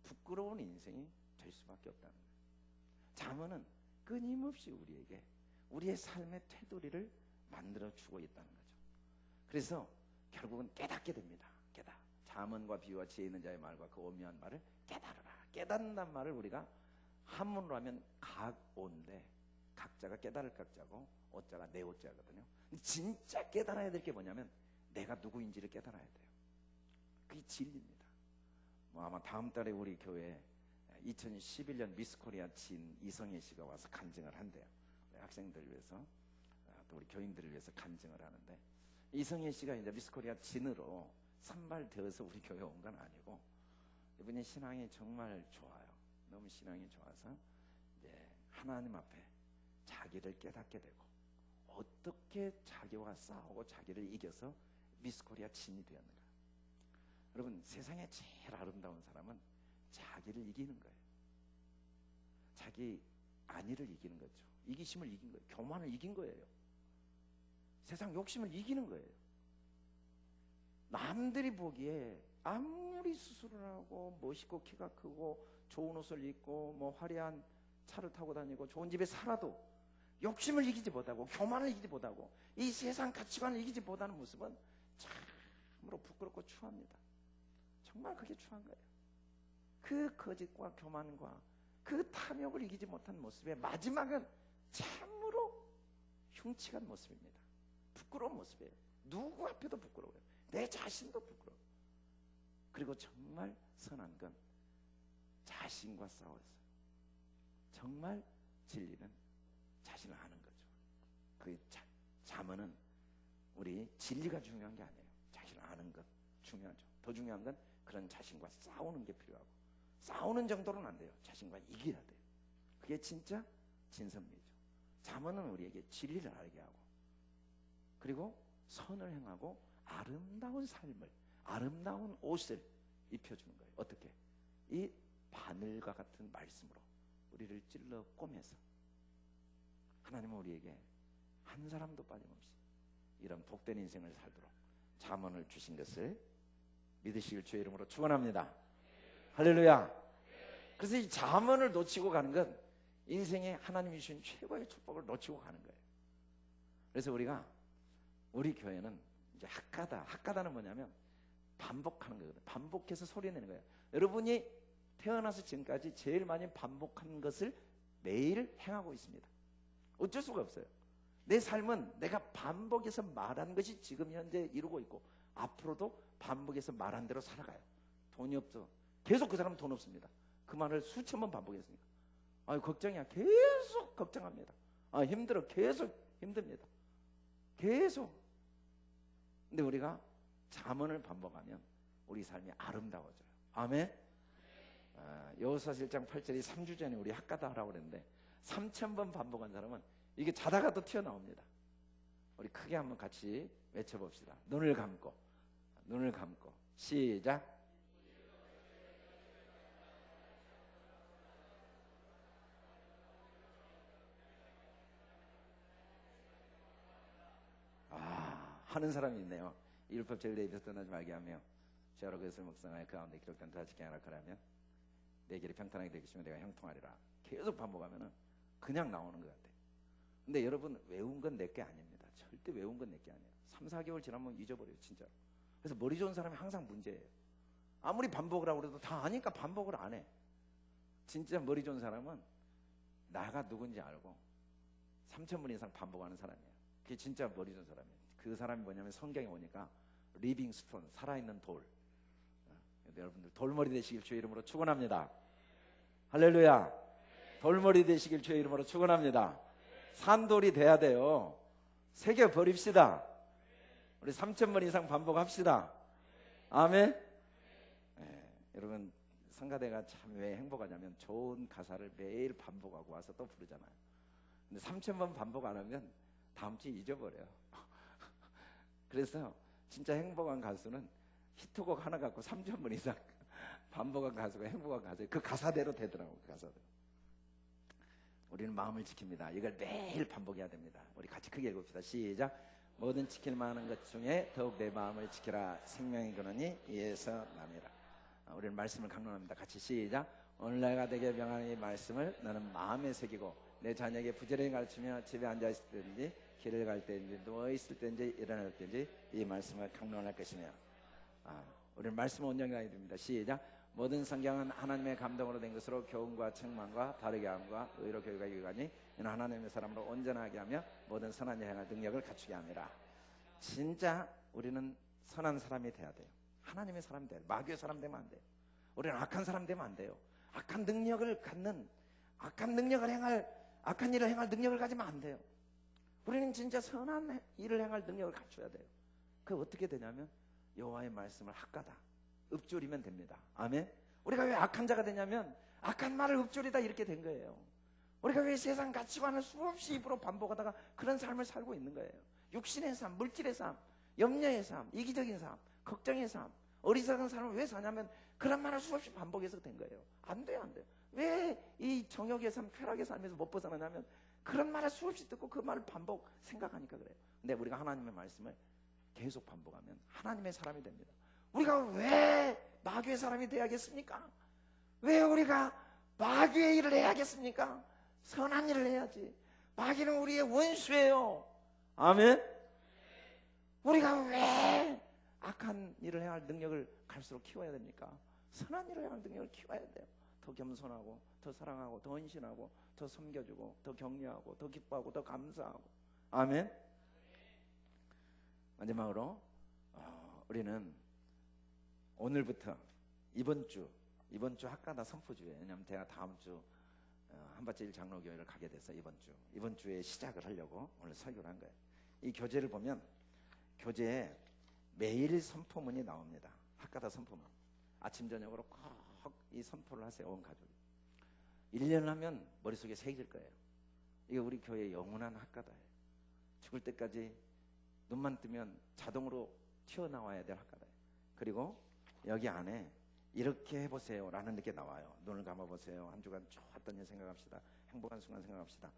[SPEAKER 1] 부끄러운 인생이 될 수밖에 없다는 거예요. 잠언은 끊임없이 우리에게 우리의 삶의 테두리를 만들어주고 있다는 거죠. 그래서 결국은 깨닫게 됩니다. 잠언과 비유와 지혜 있는 자의 말과 그 오묘한 말을 깨달으라. 깨닫는다는 말을 우리가 한문으로 하면 각오인데 각자가 깨달을 각자고 오자가 내 오자거든요. 진짜 깨달아야 될 게 뭐냐면 내가 누구인지를 깨달아야 돼요. 그게 진리입니다. 아마 다음 달에 우리 교회에 2011년 미스코리아 진 이성애 씨가 와서 간증을 한대요. 학생들을 위해서, 또 우리 교인들을 위해서 간증을 하는데, 이성애 씨가 이제 미스코리아 진으로 선발되어서 우리 교회 온 건 아니고, 이분이 신앙이 정말 좋아요. 너무 신앙이 좋아서 이제 하나님 앞에 자기를 깨닫게 되고, 어떻게 자기와 싸우고 자기를 이겨서 미스코리아 진이 되었는가. 여러분, 세상에 제일 아름다운 사람은 자기를 이기는 거예요. 자기 안위를 이기는 거죠. 이기심을 이긴 거예요. 교만을 이긴 거예요. 세상 욕심을 이기는 거예요. 남들이 보기에 아무리 수술을 하고 멋있고 키가 크고 좋은 옷을 입고 뭐 화려한 차를 타고 다니고 좋은 집에 살아도 욕심을 이기지 못하고 교만을 이기지 못하고 이 세상 가치관을 이기지 못하는 모습은 참으로 부끄럽고 추합니다. 정말 그게 추한 거예요. 그 거짓과 교만과 그 탐욕을 이기지 못한 모습의 마지막은 참으로 흉측한 모습입니다. 부끄러운 모습이에요. 누구 앞에도 부끄러워요. 내 자신도 부끄러워요. 그리고 정말 선한 건 자신과 싸워서 정말 진리는 자신을 아는 거죠. 그 잠언은 우리 진리가 중요한 게 아니에요. 자신을 아는 것 중요하죠. 더 중요한 건 그런 자신과 싸우는 게 필요하고, 싸우는 정도는 안 돼요. 자신과 이겨야 돼요. 그게 진짜 진섭리죠. 잠언은 우리에게 진리를 알게 하고, 그리고 선을 행하고 아름다운 삶을, 아름다운 옷을 입혀주는 거예요. 어떻게? 이 바늘과 같은 말씀으로 우리를 찔러 꼬매서 하나님은 우리에게 한 사람도 빠짐없이 이런 복된 인생을 살도록 잠언을 주신 것을 믿으시길 주의 이름으로 축원합니다. 할렐루야. 그래서 이 잠언을 놓치고 가는 건 인생에 하나님이 주신 최고의 축복을 놓치고 가는 거예요. 그래서 우리 교회는 이제 학가다는 뭐냐면 반복하는 거거든요. 반복해서 소리 내는 거예요. 여러분이 태어나서 지금까지 제일 많이 반복한 것을 매일 행하고 있습니다. 어쩔 수가 없어요. 내 삶은 내가 반복해서 말한 것이 지금 현재 이루고 있고, 앞으로도 반복해서 말한 대로 살아가요. 돈이 없어. 계속 그 사람은 돈 없습니다. 그 말을 수천 번 반복했으니까. 걱정이야. 계속 걱정합니다. 힘들어. 계속 힘듭니다. 계속. 근데 우리가 잠언을 반복하면 우리 삶이 아름다워져요. 아멘. 여호수아 1장 8절이 3주 전에 우리 학가다 하라고 그랬는데 3000번 반복한 사람은 이게 자다가도 튀어나옵니다. 우리 크게 한번 같이 외쳐봅시다. 눈을 감고 시작. 하는 사람이 있네요. 율법 제일에 입에서 떠나지 말게 하며 죄로 그것을 묵상하여 그 가운데 기록된 다 지키게 하라 그러면 내 길이 평탄하게 되겠으면 내가 형통하리라. 계속 반복하면은 그냥 나오는 것 같아요. 근데 여러분, 외운 건 내 게 아닙니다. 절대 외운 건 내 게 아니에요. 3, 4개월 지나면 잊어버려요, 진짜로. 그래서 머리 좋은 사람이 항상 문제예요. 아무리 반복을 하고 그래도 다 아니까 반복을 안 해. 진짜 머리 좋은 사람은 나가 누군지 알고 3000번 이상 반복하는 사람이에요. 그게 진짜 머리 좋은 사람이에요. 그 사람이 뭐냐면 성경에 보니까 리빙 스톤, 살아있는 돌. 여러분들 돌머리 되시길 주의 이름으로 축원합니다. 할렐루야. 돌머리 되시길 주의 이름으로 축원합니다. 산돌이 돼야 돼요. 새겨 버립시다. 우리 3000번 이상 반복합시다. 아멘. 여러분, 성가대가 참 왜 행복하냐면 좋은 가사를 매일 반복하고 와서 또 부르잖아요. 근데 3000번 반복 안 하면 다음 주에 잊어버려요. 그래서 진짜 행복한 가수는 히트곡 하나 갖고 3000번 이상 반복한 가수가 행복한 가수예요. 그 가사대로 되더라고요. 그 가사대로. 우리는 마음을 지킵니다. 이걸 매일 반복해야 됩니다. 우리 같이 크게 읽읍시다. 시작. 모든 지킬 만한 것 중에 더욱 내 마음을 지키라. 생명의 근원이 이에서 남이라. 우리는 말씀을 강론합니다. 같이 시작. 오늘 내가 되게 명하는 이 말씀을 너는 마음에 새기고 내 자녀에게 부지런히 가르치며 집에 앉아있을 때든지 길을 갈 때든지 누워있을 때든지 일어날 때든지 이 말씀을 강론할 것이며. 우리는 말씀을 온전하게 됩니다. 시작. 모든 성경은 하나님의 감동으로 된 것으로 교훈과 책망과 다르게 함과 의로 교육과 유익하니 이는 하나님의 사람으로 온전하게 하며 모든 선한 일 행할 능력을 갖추게 합니다. 진짜 우리는 선한 사람이 돼야 돼요. 하나님의 사람 돼야 돼요. 마귀의 사람 되면 안 돼요. 우리는 악한 사람 되면 안 돼요. 악한 능력을 갖는, 악한 일을 행할 능력을 가지면 안 돼요. 우리는 진짜 선한 일을 행할 능력을 갖춰야 돼요. 그게 어떻게 되냐면 여호와의 말씀을 학가다, 읊조리면 됩니다. 아멘. 우리가 왜 악한 자가 되냐면 악한 말을 읊조리다 이렇게 된 거예요. 우리가 왜 세상 가치관을 수없이 입으로 반복하다가 그런 삶을 살고 있는 거예요. 육신의 삶, 물질의 삶, 염려의 삶, 이기적인 삶, 걱정의 삶, 어리석은 삶을 왜 사냐면 그런 말을 수없이 반복해서 된 거예요. 안 돼요, 안 돼요. 왜 이 정욕의 삶, 쾌락의 삶에서 못 벗어나냐면 그런 말을 수없이 듣고 그 말을 반복 생각하니까 그래요. 근데 우리가 하나님의 말씀을 계속 반복하면 하나님의 사람이 됩니다. 우리가 왜 마귀의 사람이 돼야겠습니까? 왜 우리가 마귀의 일을 해야겠습니까? 선한 일을 해야지. 마귀는 우리의 원수예요. 아멘. 우리가 왜 악한 일을 해야 할 능력을 갈수록 키워야 됩니까? 선한 일을 해야 할 능력을 키워야 돼요. 더 겸손하고, 더 사랑하고, 더 헌신하고, 더 섬겨주고, 더 격려하고, 더 기뻐하고, 더 감사하고. 아멘. 마지막으로 우리는 오늘부터 이번 주 학가다 선포주에, 왜냐하면 제가 다음 주 한밭제일 장로교회를 가게 돼서 이번 주에 시작을 하려고 오늘 설교를 한 거예요. 이 교재를 보면 교재에 매일 선포문이 나옵니다. 학가다 선포문. 아침 저녁으로 꼭 이 선포를 하세요. 온 가족이. 1년 하면 머릿속에 새길 거예요. 이게 우리 교회의 영원한 학가다예요. 죽을 때까지 눈만 뜨면 자동으로 튀어나와야 될 학가다예요. 그리고 여기 안에 이렇게 해보세요 라는 게 나와요. 눈을 감아보세요. 한 주간 좋았던 일 생각합시다. 행복한 순간 생각합시다.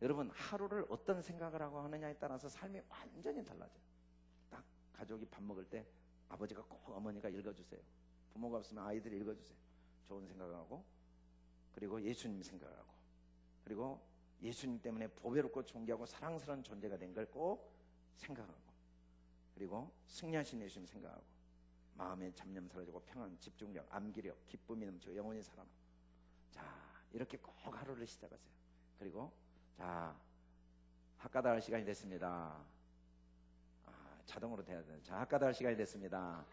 [SPEAKER 1] 여러분, 하루를 어떤 생각을 하고 하느냐에 따라서 삶이 완전히 달라져요. 딱 가족이 밥 먹을 때 아버지가 꼭 어머니가 읽어주세요. 부모가 없으면 아이들이 읽어주세요. 좋은 생각하고, 그리고 예수님 생각하고, 그리고 예수님 때문에 보배롭고 존귀하고 사랑스러운 존재가 된 걸 꼭 생각하고, 그리고 승리하신 예수님 생각하고, 마음의 잡념 사라지고 평안, 집중력, 암기력, 기쁨이 넘치고 영원히 살아나. 자, 이렇게 꼭 하루를 시작하세요. 그리고 자, 학가다 할 시간이 됐습니다. 자동으로 돼야 돼요. 자, 학가다 할 시간이 됐습니다.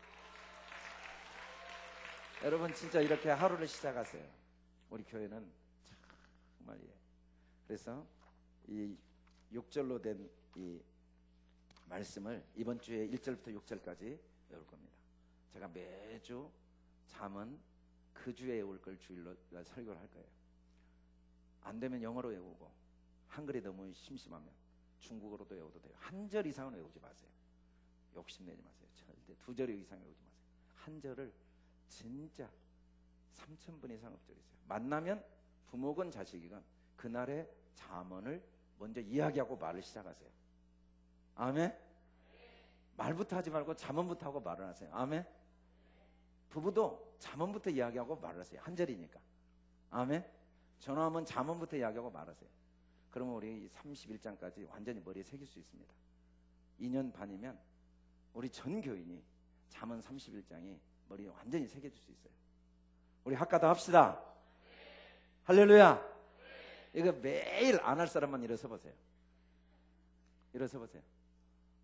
[SPEAKER 1] 여러분 진짜 이렇게 하루를 시작하세요. 우리 교회는 정말 그래서 이 6절로 된 이 말씀을 이번 주에 1절부터 6절까지 외울 겁니다. 제가 매주 잠언 그 주에 외울 걸 주일로 설교를 할 거예요. 안 되면 영어로 외우고, 한글이 너무 심심하면 중국어로도 외워도 돼요. 한 절 이상은 외우지 마세요. 욕심내지 마세요. 절대 2절 이상 외우지 마세요. 한 절을 진짜 3,000번 이상 읊조리세요. 만나면 부모건 자식이건 그날의 잠언을 먼저 이야기하고 말을 시작하세요. 아멘. 말부터 하지 말고 잠언부터 하고 말을 하세요. 아멘. 부부도 잠언부터 이야기하고 말을 하세요. 한 절이니까. 아멘. 전화하면 잠언부터 이야기하고 말하세요. 그러면 우리 31장까지 완전히 머리에 새길 수 있습니다. 2년 반이면 우리 전 교인이 잠언 31장이 머리에 완전히 새겨질 수 있어요. 우리 학가다 합시다. 할렐루야. 이거 매일 안 할 사람만 일어서 보세요. 일어서 보세요.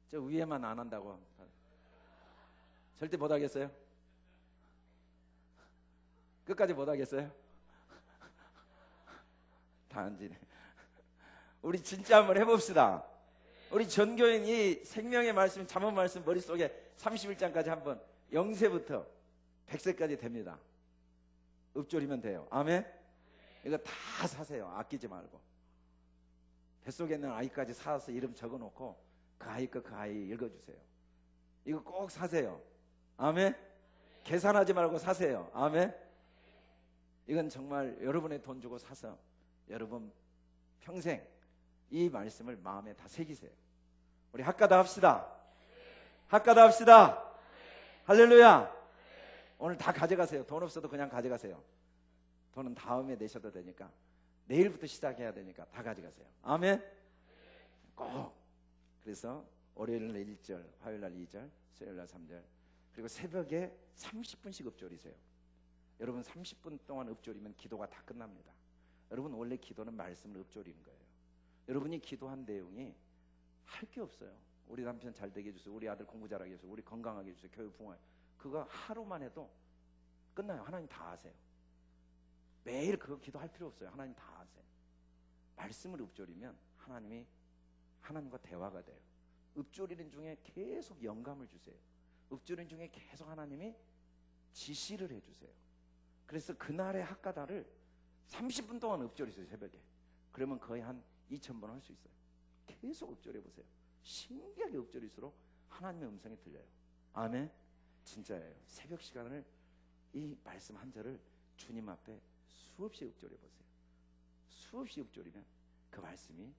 [SPEAKER 1] 저 위에만 안 한다고 절대 못 하겠어요? 끝까지 못 하겠어요? 다 앉으네. 우리 진짜 한번 해봅시다. 우리 전교인 이 생명의 말씀, 잠언 말씀 머릿속에 31장까지 한번 0세부터 100세까지 됩니다. 읊조리면 돼요. 아멘. 이거 다 사세요. 아끼지 말고. 뱃속에 있는 아이까지 사서 이름 적어놓고 그 아이 거 그 아이 읽어주세요. 이거 꼭 사세요. 아멘. 계산하지 말고 사세요. 아멘. 이건 정말 여러분의 돈 주고 사서 여러분 평생 이 말씀을 마음에 다 새기세요. 우리 학가다 합시다. 학가다 합시다. 할렐루야. 오늘 다 가져가세요. 돈 없어도 그냥 가져가세요. 돈은 다음에 내셔도 되니까, 내일부터 시작해야 되니까 다 가져가세요. 아멘. 꼭. 그래서 월요일날 1절, 화요일날 2절, 수요일날 3절, 그리고 새벽에 30분씩 읊조리세요. 여러분 30분 동안 읊조리면 기도가 다 끝납니다. 여러분 원래 기도는 말씀을 읊조리는 거예요. 여러분이 기도한 내용이 할 게 없어요. 우리 남편 잘 되게 해주세요. 우리 아들 공부 잘하게 해주세요. 우리 건강하게 해주세요. 교육 풍화. 그거 하루만 해도 끝나요. 하나님 다 아세요. 매일 그거 기도할 필요 없어요. 하나님 다 아세요. 말씀을 읊조리면 하나님이 하나님과 대화가 돼요. 읊조리는 중에 계속 영감을 주세요. 읊조리는 중에 계속 하나님이 지시를 해주세요. 그래서 그날의 학가다를 30분 동안 읊조리세요. 새벽에. 그러면 거의 한 2,000번 할 수 있어요. 계속 읊조려 보세요. 신기하게 읊조릴수록 하나님의 음성이 들려요. 아멘. 진짜예요. 새벽 시간을 이 말씀 한 절을 주님 앞에 수없이 읊조려 보세요. 수없이 읊조리면 그 말씀이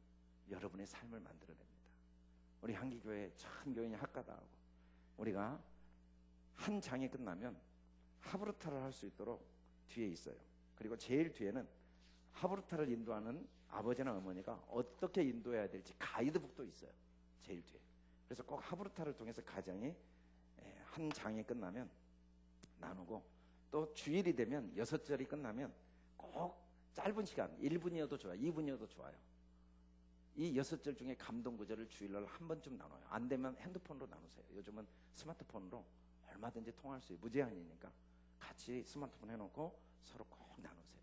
[SPEAKER 1] 여러분의 삶을 만들어냅니다. 우리 한기교회 전 교인이 학가다하고 우리가 한 장이 끝나면 하브루타를 할 수 있도록 뒤에 있어요. 그리고 제일 뒤에는 하브루타를 인도하는 아버지나 어머니가 어떻게 인도해야 될지 가이드북도 있어요. 제일 뒤에. 그래서 꼭 하브루타를 통해서 가정이 한 장이 끝나면 나누고, 또 주일이 되면 6절이 끝나면 꼭 짧은 시간 1분이어도 좋아요. 2분이어도 좋아요. 이 6절 중에 감동 구절을 주일날 한 번쯤 나눠요. 안 되면 핸드폰으로 나누세요. 요즘은 스마트폰으로 얼마든지 통화할 수 있어요. 무제한이니까 같이 스마트폰 해놓고 서로 꼭 나누세요.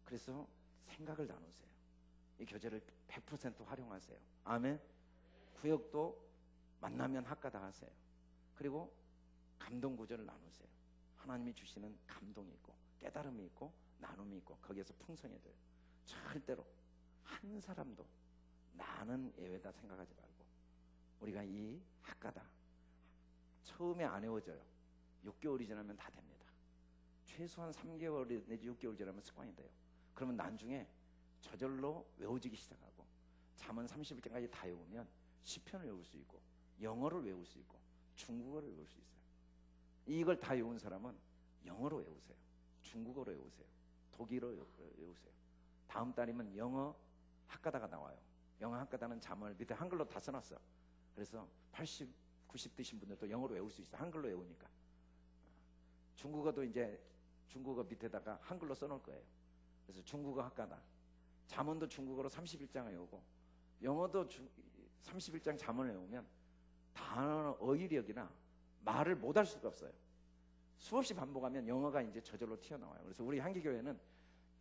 [SPEAKER 1] 그래서 생각을 나누세요. 이 교제를 100% 활용하세요. 아멘. 구역도 만나면 학가다 하세요. 그리고 감동 구절을 나누세요. 하나님이 주시는 감동이 있고 깨달음이 있고 나눔이 있고 거기에서 풍성해져요. 절대로 한 사람도 나는 예외다 생각하지 말고 우리가 이 학가다 처음에 안 외워져요. 6개월이 지나면 다 됩니다. 최소한 3개월 내지 6개월 지나면 습관이 돼요. 그러면 나중에 저절로 외워지기 시작하고 잠언 30일까지 다 외우면 시편을 외울 수 있고 영어를 외울 수 있고 중국어를 외울 수 있어요. 이걸 다 외운 사람은 영어로 외우세요. 중국어로 외우세요. 독일어 외우세요. 다음 달이면 영어 학가다가 나와요. 영어 학가다는 잠언을 밑에 한글로 다 써놨어요. 그래서 80, 90 드신 분들도 영어로 외울 수 있어요. 한글로 외우니까. 중국어도 이제 중국어 밑에다가 한글로 써놓을 거예요. 그래서 중국어 학가다. 잠언도 중국어로 31장을 외우고 영어도 31장 잠언을 외우면 단어 어휘력이나 말을 못할 수가 없어요. 수없이 반복하면 영어가 이제 저절로 튀어나와요. 그래서 우리 한기교회는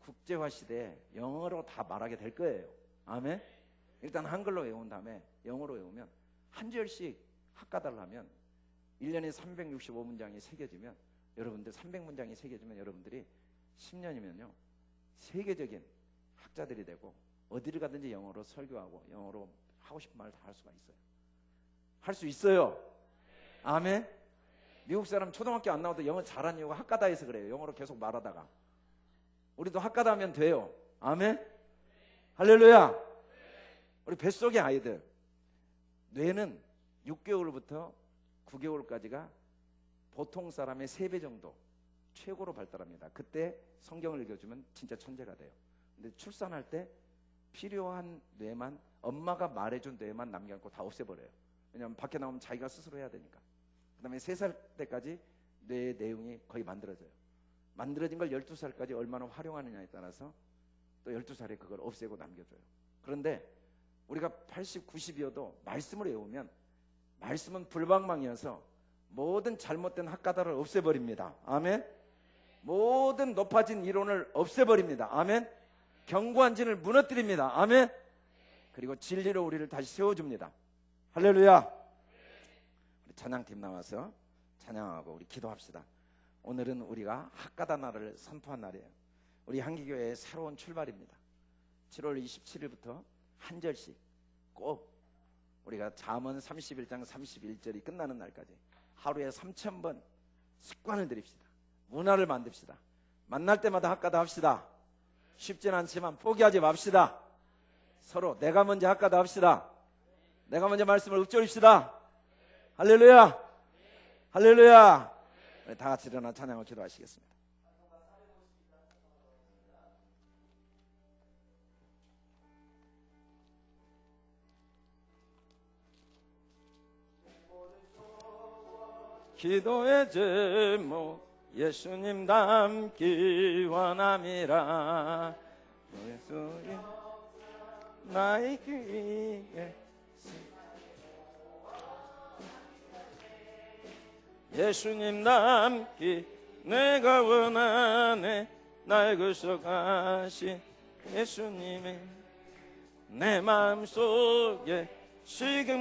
[SPEAKER 1] 국제화 시대에 영어로 다 말하게 될 거예요. 아멘. 일단 한글로 외운 다음에 영어로 외우면 한 절씩 학가다를 하면 1년에 365문장이 새겨지면 여러분들 300문장이 새겨지면 여러분들이 10년이면요 세계적인 학자들이 되고 어디를 가든지 영어로 설교하고 영어로 하고 싶은 말을 다 할 수가 있어요. 할 수 있어요. 아멘. 미국 사람 초등학교 안 나와도 영어 잘하는 이유가 학가다에서 그래요. 영어로 계속 말하다가. 우리도 학가다 하면 돼요. 아멘. 할렐루야. 우리 뱃속의 아이들 뇌는 6개월부터 9개월까지가 보통 사람의 3배 정도 최고로 발달합니다. 그때 성경을 읽어주면 진짜 천재가 돼요. 근데 출산할 때 필요한 뇌만, 엄마가 말해준 뇌만 남겨놓고 다 없애버려요. 왜냐하면 밖에 나오면 자기가 스스로 해야 되니까. 그 다음에 3살 때까지 뇌의 내용이 거의 만들어져요. 만들어진 걸 12살까지 얼마나 활용하느냐에 따라서 또 12살에 그걸 없애고 남겨줘요. 그런데 우리가 80, 90이어도 말씀을 외우면 말씀은 불방망이어서 모든 잘못된 학가다를 없애버립니다. 아멘. 모든 높아진 이론을 없애버립니다. 아멘. 견고한 진을 무너뜨립니다. 아멘. 그리고 진리로 우리를 다시 세워줍니다. 할렐루야. 우리 찬양팀 나와서 찬양하고 우리 기도합시다. 오늘은 우리가 학가다 날을 선포한 날이에요. 우리 한기교회의 새로운 출발입니다. 7월 27일부터 한 절씩 꼭 우리가 잠언 31장 31절이 끝나는 날까지 하루에 3,000번 습관을 들입시다. 문화를 만듭시다. 만날 때마다 학가다 합시다. 쉽진 않지만 포기하지 맙시다. 서로 내가 먼저 학가다 합시다. 내가 먼저 말씀을 읊조립시다. 할렐루야. 할렐루야. 다 같이 일어나 찬양을 기도하시겠습니다. 기도의 제목 예수님 닮기 원함이라. 예수님 나의 귀에 예수님 닮기 내가 원하네.
[SPEAKER 2] 날 구속하신 예수님의 내 마음속에 지금